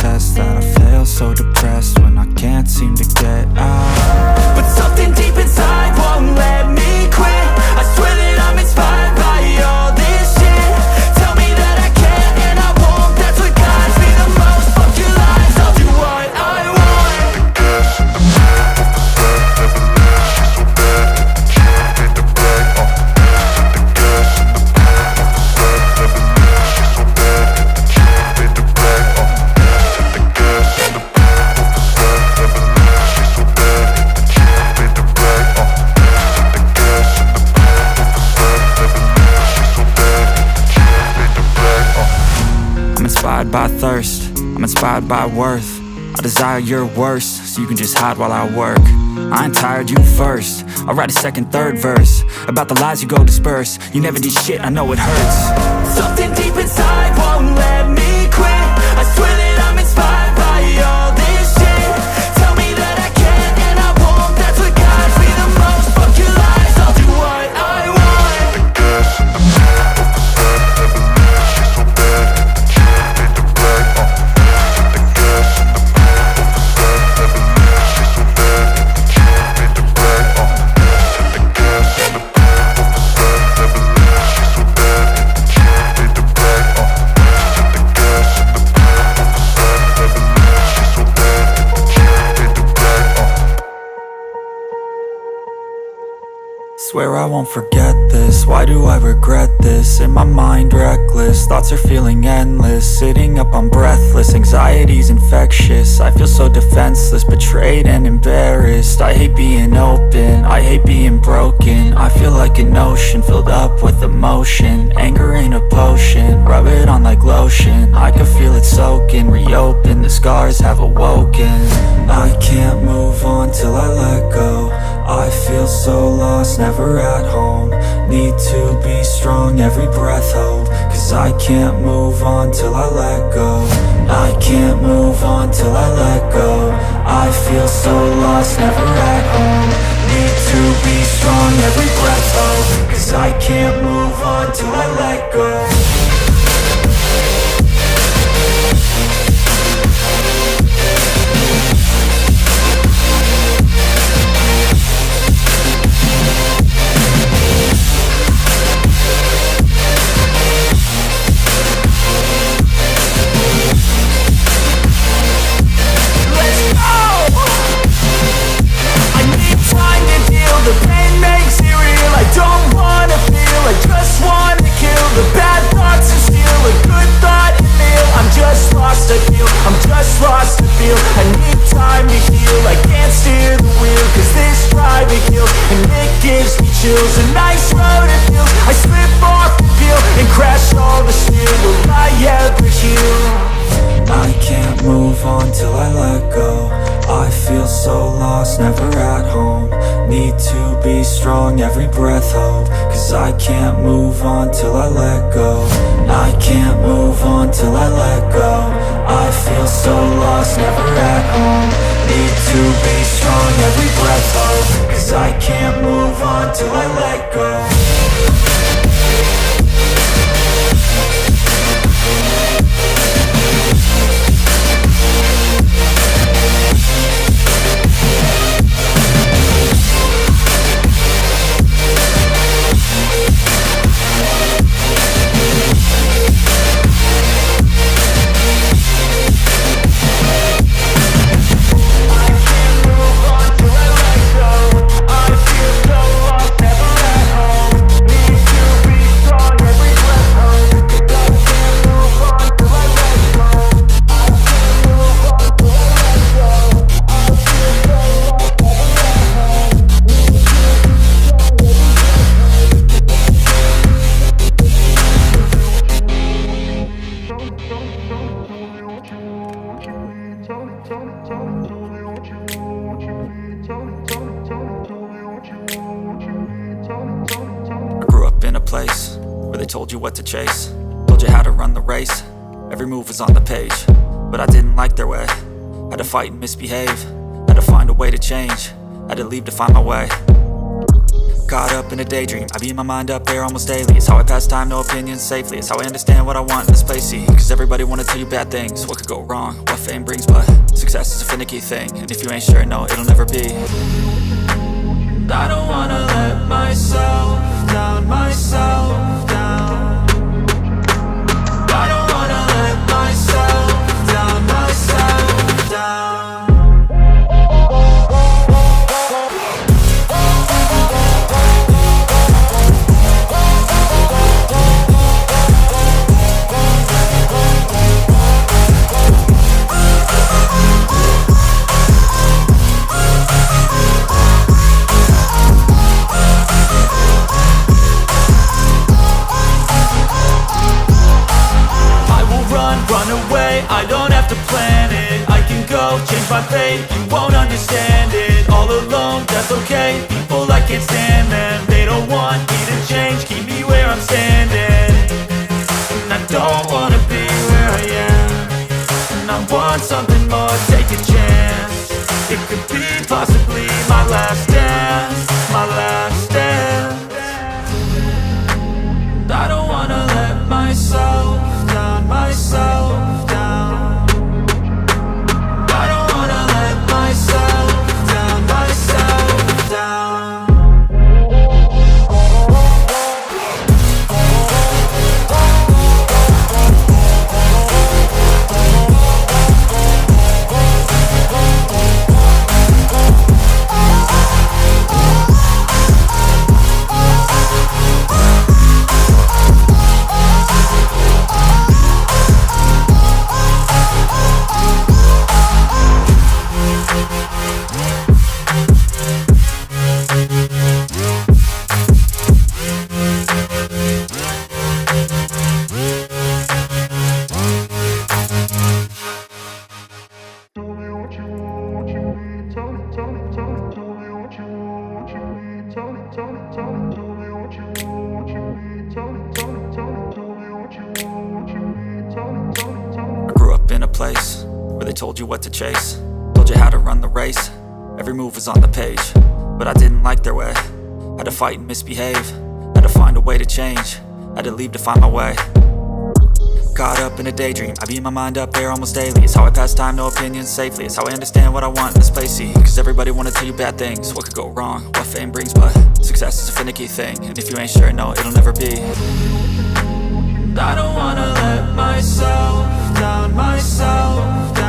test that I fail, so depressed when I can't seem to get out. But something deep inside won't let me quit. I swear that I'm inspired by all this shit. Tell me that I can and I won't, that's what guides me the most. Fuck your lies, I'll do what I want. I'm inspired by thirst, I'm inspired by worth. I desire your worst, so you can just hide while I work. I ain't tired, you first. I'll write a second, third verse about the lies you go disperse. You never did shit, I know it hurts. Something deep inside won't let me quit. I swear that I'm inspired by all this shit. Tell me that I can and I won't, that's what guides me the most. Fuck your lies, I'll do what I want. Swear I won't forget this, why do I regret this? In my mind reckless, thoughts are feeling endless. Sitting up, I'm breathless, anxiety's infectious. I feel so defenseless, betrayed and embarrassed. I hate being open, I hate being broken. I feel like an ocean filled up with emotion. Anger ain't a potion, rub it on like lotion. I can feel it soaking, reopen, the scars have awoken. I can't move on till I let go. I feel so lost, never at home. Need to be strong, every breath hold. Cause I can't move on till I let go. I can't move on till I let go. I feel so lost, never at home. Need to be strong, every breath hold. Cause I can't move on till I let go. The pain makes it real, I don't wanna feel, I just wanna kill the bad thoughts and steal a good thought and meal. I'm just lost, I feel, I'm just lost to feel. I need time to heal, I can't steer the wheel. Cause this drive it kills, and it gives me chills. A nice road it feels, I slip off the peel and crash all the steel. Will I ever heal? I can't move on till I let go. I feel so lost, never at home. Need to be strong, every breath hold. Cause I can't move on till I let go. I can't move on till I let go. I feel so lost, never at home. Need to be strong, every breath hold. Cause I can't move on till I let go. Told you what to chase, told you how to run the race. Every move was on the page, but I didn't like their way. Had to fight and misbehave, had to find a way to change. Had to leave to find my way. Caught up in a daydream, I beat my mind up there almost daily. It's how I pass time, no opinions safely. It's how I understand what I want in this place, see. Cause everybody wanna tell you bad things, what could go wrong, what fame brings. But success is a finicky thing, and if you ain't sure, no, it'll never be. I don't wanna let myself down, myself down. I don't wanna let myself down, myself down. Run away, I don't have to plan it. I can go, change my fate, you won't understand it. All alone, that's okay, people I can't stand them. They don't want me to change, keep me where I'm standing. And I don't wanna be where I am, and I want something more, take a chance. It could be possibly my last dance, my last dance. I don't wanna let myself down, myself down. I don't wanna let myself down, myself down. Told you what to chase, told you how to run the race. Every move was on the page, but I didn't like their way. Had to fight and misbehave, had to find a way to change. Had to leave to find my way. Caught up in a daydream, I beat my mind up there almost daily. It's how I pass time, no opinions safely. It's how I understand what I want in this place, see. Cause everybody wanna tell you bad things, what could go wrong, what fame brings. But success is a finicky thing, and if you ain't sure, no, it'll never be. I don't wanna let myself down, myself down.